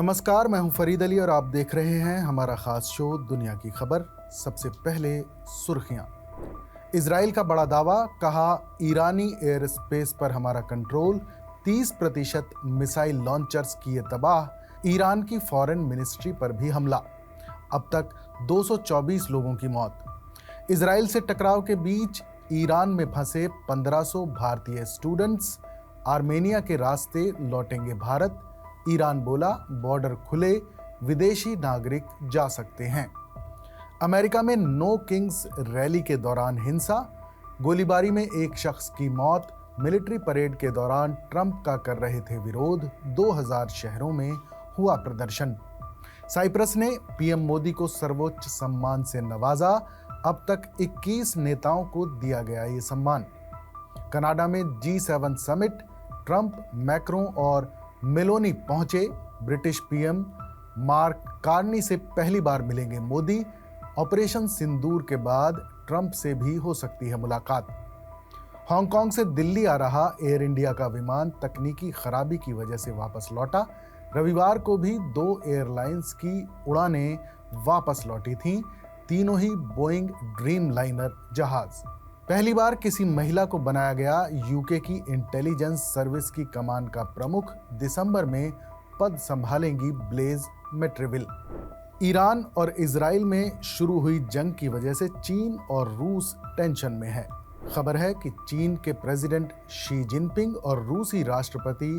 नमस्कार, मैं हूं फरीद अली और आप देख रहे हैं हमारा खास शो दुनिया की खबर। सबसे पहले सुर्खियां। इजराइल का बड़ा दावा, कहा ईरानी एयर स्पेस पर हमारा कंट्रोल, 30% मिसाइल लॉन्चर्स किए तबाह। ईरान की फॉरेन मिनिस्ट्री पर भी हमला, अब तक 224 लोगों की मौत। इजराइल से टकराव के बीच ईरान में फंसे 1500 भारतीय स्टूडेंट्स आर्मेनिया के रास्ते लौटेंगे भारत। ईरान बोला, बॉर्डर खुले, विदेशी नागरिक जा सकते हैं। अमेरिका में नो किंग्स रैली के दौरान हिंसा, गोलीबारी में एक शख्स की मौत। मिलिट्री परेड के दौरान ट्रंप का कर रहे थे विरोध, 2000 शहरों में हुआ प्रदर्शन। साइप्रस ने पीएम मोदी को सर्वोच्च सम्मान से नवाजा, अब तक 21 नेताओं को दिया गया ये सम्मान। कनाडा में G7 समिट, ट्रंप, मैक्रों और मेलोनी पहुंचे। ब्रिटिश पीएम मार्क कार्नी से पहली बार मिलेंगे मोदी। ऑपरेशन सिंदूर के बाद ट्रंप से भी हो सकती है मुलाकात। हांगकांग से दिल्ली आ रहा एयर इंडिया का विमान तकनीकी खराबी की वजह से वापस लौटा। रविवार को भी 2 एयरलाइंस की उड़ानें वापस लौटी थीं, तीनों ही बोइंग ड्रीम लाइनर जहाज। पहली बार किसी महिला को बनाया गया यूके की इंटेलिजेंस सर्विस की कमान का प्रमुख, दिसंबर में पद संभालेंगी ब्लेज मेट्रेविल। ईरान और इजराइल में शुरू हुई जंग की वजह से चीन और रूस टेंशन में है। खबर है कि चीन के प्रेसिडेंट शी जिनपिंग और रूसी राष्ट्रपति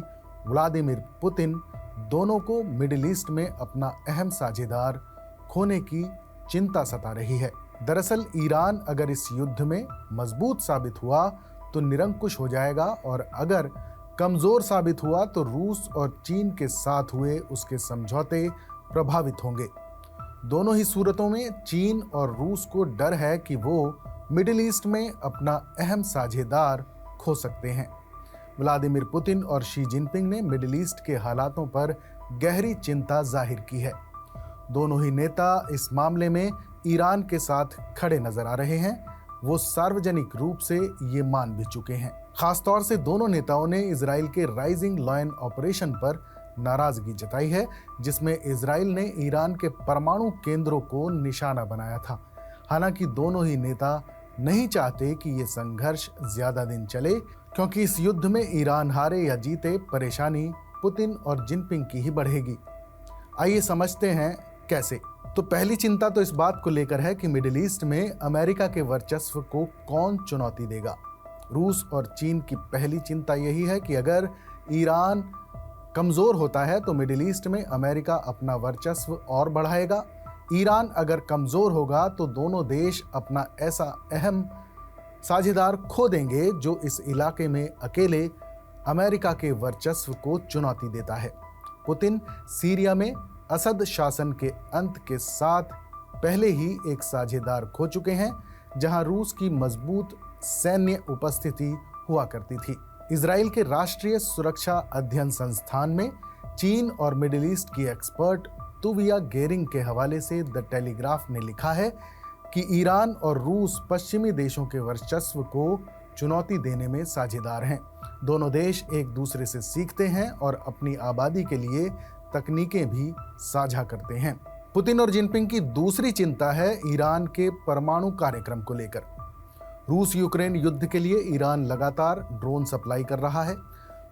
व्लादिमीर पुतिन दोनों को मिडिल ईस्ट में अपना अहम साझेदार खोने की चिंता सता रही है। दरअसल ईरान अगर इस युद्ध में मजबूत साबित हुआ तो निरंकुश हो जाएगा, और अगर कमजोर साबित हुआ तो रूस और चीन के साथ हुए उसके समझौते प्रभावित होंगे। दोनों ही सूरतों में चीन और रूस को डर है कि वो मिडिल ईस्ट में अपना अहम साझेदार खो सकते हैं। व्लादिमीर पुतिन और शी जिनपिंग ने मिडिल ईस्ट के हालातों पर गहरी चिंता जाहिर की है। दोनों ही नेता इस मामले में ईरान के साथ खड़े नजर आ रहे हैं। वो सार्वजनिक रूप से ये मान भी चुके हैं। खासतौर से दोनों नेताओं ने इजराइल के राइजिंग लायन ऑपरेशन पर नाराजगी जताई है, जिसमें इजराइल ने ईरान के परमाणु केंद्रों को निशाना बनाया था। हालांकि दोनों ही नेता नहीं चाहते कि ये संघर्ष ज्यादा दिन चले, क्योंकि इस युद्ध में ईरान हारे या जीते परेशानी पुतिन और जिनपिंग की ही बढ़ेगी। आइए समझते हैं कैसे। तो पहली चिंता तो इस बात को लेकर है कि मिडिल ईस्ट में अमेरिका के वर्चस्व को कौन चुनौती देगा। रूस और चीन की पहली चिंता यही है कि अगर ईरान कमजोर होता है तो मिडिल ईस्ट में अमेरिका अपना वर्चस्व और बढ़ाएगा। ईरान अगर कमजोर होगा तो दोनों देश अपना ऐसा अहम साझेदार खो देंगे जो इस इलाके में अकेले अमेरिका के वर्चस्व को चुनौती देता है। पुतिन सीरिया में असद शासन के अंत के साथ पहले ही एक साझेदार खो चुके हैं, जहां रूस की मजबूत सैन्य उपस्थिति हुआ करती थी। इजराइल के राष्ट्रीय सुरक्षा अध्ययन संस्थान में चीन और मिडिल ईस्ट की एक्सपर्ट तुविया गेरिंग के हवाले से द टेलीग्राफ ने लिखा है कि ईरान और रूस पश्चिमी देशों के वर्चस्व को चुनौती देने में साझेदार हैं। दोनों देश एक दूसरे से सीखते हैं और अपनी आबादी के लिए तकनीकें भी साझा करते हैं। पुतिन और जिनपिंग की दूसरी चिंता है ईरान के परमाणु कार्यक्रम को लेकर। रूस यूक्रेन युद्ध के लिए ईरान लगातार ड्रोन सप्लाई कर रहा है।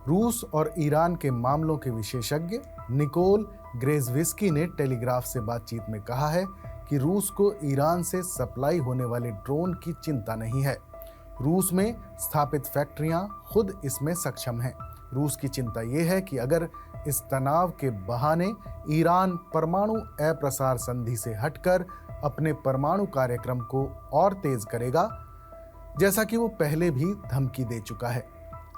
रूस और ईरान के मामलों के विशेषज्ञ निकोल ग्रेजविस्की ने टेलीग्राफ से बातचीत में कहा है कि रूस को ईरान से सप्लाई होने वाले ड्रोन की चिंता नहीं है। रूस में स्थापित फैक्ट्रियां खुद इसमें सक्षम हैं। रूस की चिंता यह है कि अगर इस तनाव के बहाने ईरान परमाणु अप्रसार संधि से हटकर अपने परमाणु कार्यक्रम को और तेज करेगा, जैसा कि वो पहले भी धमकी दे चुका है।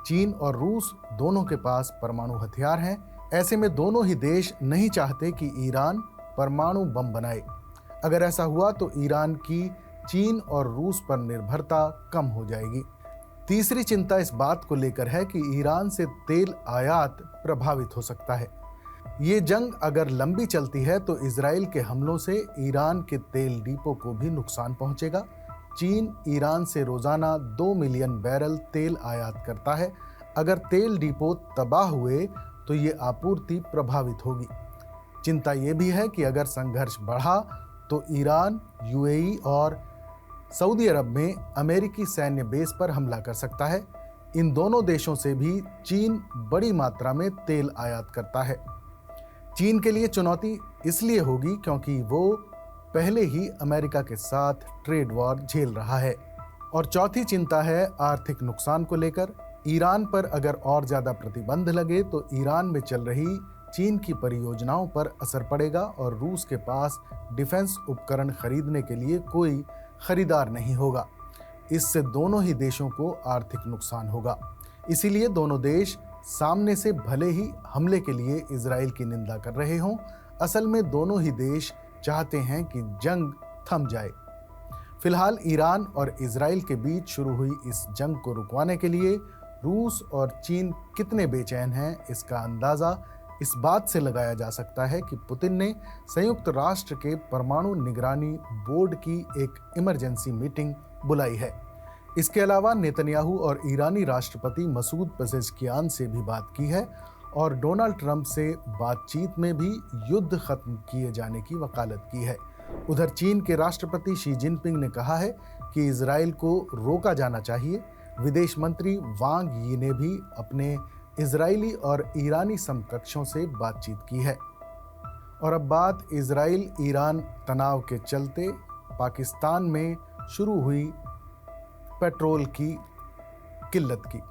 चीन और रूस दोनों के पास परमाणु हथियार हैं। ऐसे में दोनों ही देश नहीं चाहते कि ईरान परमाणु बम बनाए। अगर ऐसा हुआ तो ईरान की चीन और रूस पर निर्भरता कम हो जाएगी। तीसरी चिंता इस बात को लेकर है कि ईरान से तेल आयात प्रभावित हो सकता है। ये जंग अगर लंबी चलती है तो इजराइल के हमलों से ईरान के तेल डिपो को भी नुकसान पहुंचेगा। चीन ईरान से रोजाना 2 मिलियन बैरल तेल आयात करता है। अगर तेल डिपो तबाह हुए तो ये आपूर्ति प्रभावित होगी। चिंता ये भी है कि अगर संघर्ष बढ़ा तो ईरान, यूएई और सऊदी अरब में अमेरिकी सैन्य बेस पर हमला कर सकता है। इन दोनों देशों से भी चीन बड़ी मात्रा में तेल आयात करता है। चीन के लिए चुनौती इसलिए होगी क्योंकि वो पहले ही अमेरिका के साथ ट्रेड वॉर झेल रहा है। और चौथी चिंता है आर्थिक नुकसान को लेकर। ईरान पर अगर और ज्यादा प्रतिबंध लगे तो ईरान में चल रही चीन की परियोजनाओं पर असर पड़ेगा और रूस के पास डिफेंस उपकरण खरीदने के लिए कोई खरीदार नहीं होगा। इससे दोनों ही देशों को आर्थिक नुकसान होगा। इसीलिए दोनों देश सामने से भले ही हमले के लिए इजराइल की निंदा कर रहे हों, असल में दोनों ही देश चाहते हैं कि जंग थम जाए। फिलहाल ईरान और इजराइल के बीच शुरू हुई इस जंग को रुकवाने के लिए रूस और चीन कितने बेचैन हैं, इसका अंदाजा इस बात से लगाया जा सकता है कि पुतिन ने संयुक्त राष्ट्र के परमाणु निगरानी बोर्ड की एक इमरजेंसी मीटिंग बुलाई है। इसके अलावा नेतन्याहू और ईरानी राष्ट्रपति मसूद पेजेश्कियान से भी बात की है और डोनाल्ड ट्रंप से बातचीत में भी युद्ध खत्म किए जाने की वकालत की है। उधर चीन के राष्ट्रपति शी जिनपिंग ने कहा है कि इजराइल को रोका जाना चाहिए। विदेश मंत्री वांग यी ने भी अपने इजरायली और ईरानी समकक्षों से बातचीत की है। और अब बात इजराइल ईरान तनाव के चलते पाकिस्तान में शुरू हुई पेट्रोल की किल्लत की।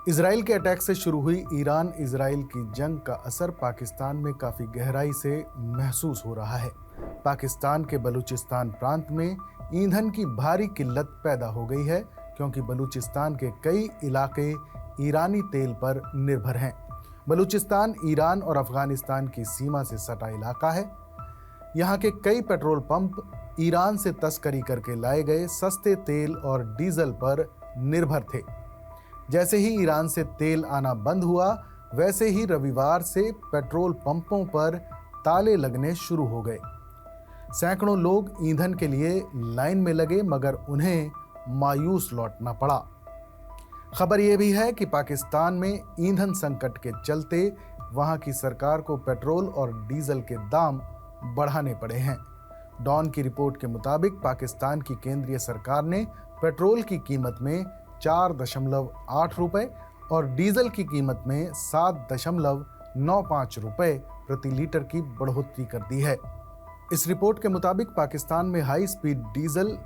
इजराइल के अटैक से शुरू हुई ईरान इजराइल की जंग का असर पाकिस्तान में काफ़ी गहराई से महसूस हो रहा है। पाकिस्तान के बलूचिस्तान प्रांत में ईंधन की भारी किल्लत पैदा हो गई है क्योंकि बलूचिस्तान के कई इलाके ईरानी तेल पर निर्भर हैं। बलूचिस्तान ईरान और अफगानिस्तान की सीमा से सटा इलाका है। यहाँ के कई पेट्रोल पंप ईरान से तस्करी करके लाए गए सस्ते तेल और डीजल पर निर्भर थे। जैसे ही ईरान से तेल आना बंद हुआ, वैसे ही रविवार से पेट्रोल पंपों पर ताले लगने शुरू हो गए। सैकड़ों लोग ईंधन के लिए लाइन में लगे मगर उन्हें मायूस लौटना पड़ा। खबर यह भी है कि पाकिस्तान में ईंधन संकट के चलते वहां की सरकार को पेट्रोल और डीजल के दाम बढ़ाने पड़े हैं। डॉन की रिपोर्ट के मुताबिक पाकिस्तान की केंद्रीय सरकार ने पेट्रोल की कीमत में 4.8 रुपए और डीजल की कीमत में 7.95 रुपए प्रति लीटर की बढ़ोतरी कर दी है। इस रिपोर्ट के मुताबिक पाकिस्तान में हाई स्पीड डीजल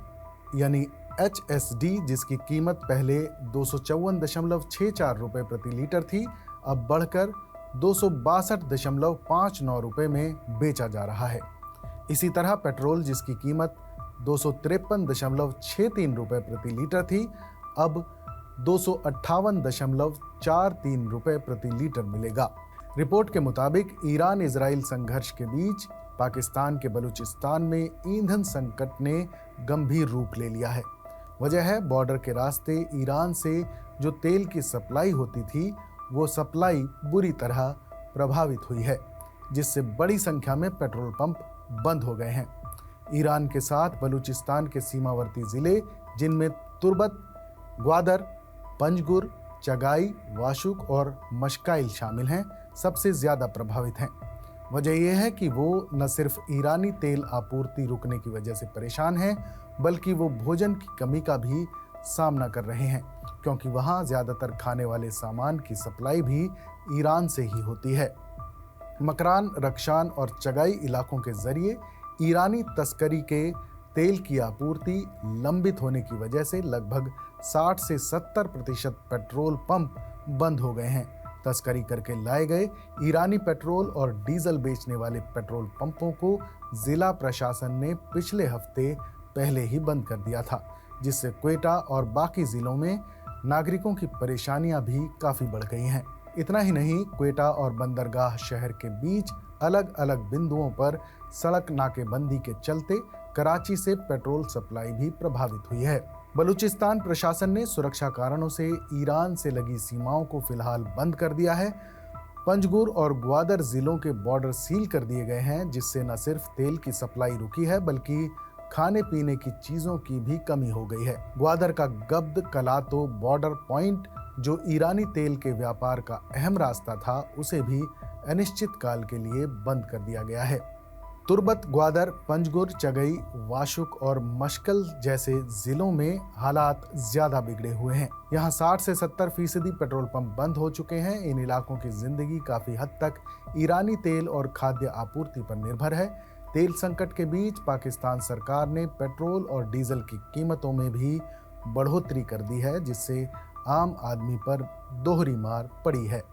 यानी HSD जिसकी कीमत पहले 254.64 रुपए प्रति लीटर थी, अब बढ़कर 262.59 रुपए में बेचा जा रहा है। इसी तरह पेट्रोल जिसकी कीमत 253.63 रुपए प्रति लीटर थी, अब 258.43 रुपए प्रति लीटर मिलेगा। रिपोर्ट के मुताबिक ईरान इजराइल संघर्ष के बीच पाकिस्तान के बलूचिस्तान में ईंधन संकट ने गंभीर रूप ले लिया है। वजह है बॉर्डर के रास्ते ईरान से जो तेल की सप्लाई होती थी, वो सप्लाई बुरी तरह प्रभावित हुई है, जिससे बड़ी संख्या में पेट्रोल पंप बंद हो गए हैं। ईरान के साथ बलूचिस्तान के सीमावर्ती जिले जिनमें तुर्बत, ग्वादर, पंजगुर, चगाई, वाशुक और मशकाइल शामिल हैं, सबसे ज्यादा प्रभावित हैं। वजह यह है कि वो न सिर्फ ईरानी तेल आपूर्ति रुकने की वजह से परेशान हैं, बल्कि वो भोजन की कमी का भी सामना कर रहे हैं क्योंकि वहाँ ज़्यादातर खाने वाले सामान की सप्लाई भी ईरान से ही होती है। मकरान, रक्षान और चगाई इलाकों के जरिए ईरानी तस्करी के तेल की आपूर्ति लंबित होने की वजह से लगभग 60 से 70% पेट्रोल पंप बंद हो गए हैं। तस्करी करके लाए गए ईरानी पेट्रोल और डीजल बेचने वाले पेट्रोल पंपों को जिला प्रशासन ने पिछले हफ्ते पहले ही बंद कर दिया था, जिससे क्वेटा और बाकी जिलों में नागरिकों की परेशानियां भी काफ़ी बढ़ गई हैं। इतना ही नहीं, क्वेटा और बंदरगाह शहर के बीच अलग अलग बिंदुओं पर सड़क नाकेबंदी के चलते कराची से पेट्रोल सप्लाई भी प्रभावित हुई है। बलूचिस्तान प्रशासन ने सुरक्षा कारणों से ईरान से लगी सीमाओं को फिलहाल बंद कर दिया है। पंजगुर और ग्वादर जिलों के बॉर्डर सील कर दिए गए हैं, जिससे न सिर्फ तेल की सप्लाई रुकी है बल्कि खाने पीने की चीजों की भी कमी हो गई है। ग्वादर का गब्द कलातो बॉर्डर पॉइंट जो ईरानी तेल के व्यापार का अहम रास्ता था, उसे भी अनिश्चित काल के लिए बंद कर दिया गया है। तुर्बत, ग्वादर, पंजगुर, चगई, वाशुक और मशकल जैसे जिलों में हालात ज्यादा बिगड़े हुए हैं। यहाँ 60 से 70% पेट्रोल पंप बंद हो चुके हैं। इन इलाकों की जिंदगी काफी हद तक ईरानी तेल और खाद्य आपूर्ति पर निर्भर है। तेल संकट के बीच पाकिस्तान सरकार ने पेट्रोल और डीजल की कीमतों में भी बढ़ोतरी कर दी है, जिससे आम आदमी पर दोहरी मार पड़ी है।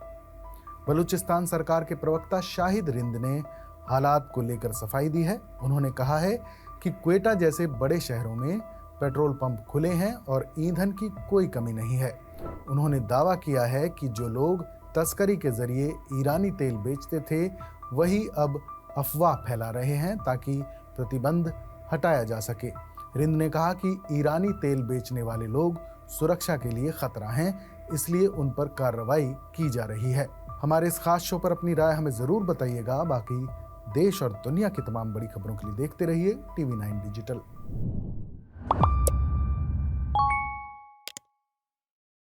बलूचिस्तान सरकार के प्रवक्ता शाहिद रिंद ने हालात को लेकर सफाई दी है। उन्होंने कहा है कि क्वेटा जैसे बड़े शहरों में पेट्रोल पंप खुले हैं और ईंधन की कोई कमी नहीं है। उन्होंने दावा किया है कि जो लोग तस्करी के जरिए ईरानी तेल बेचते थे वही अब अफवाह फैला रहे हैं ताकि प्रतिबंध हटाया जा सके। रिंद ने कहा कि ईरानी तेल बेचने वाले लोग सुरक्षा के लिए खतरा हैं, इसलिए उन पर कार्रवाई की जा रही है। हमारे इस खास शो पर अपनी राय हमें जरूर बताइएगा। बाकी देश और दुनिया की तमाम बड़ी खबरों के लिए देखते रहिए TV9 डिजिटल।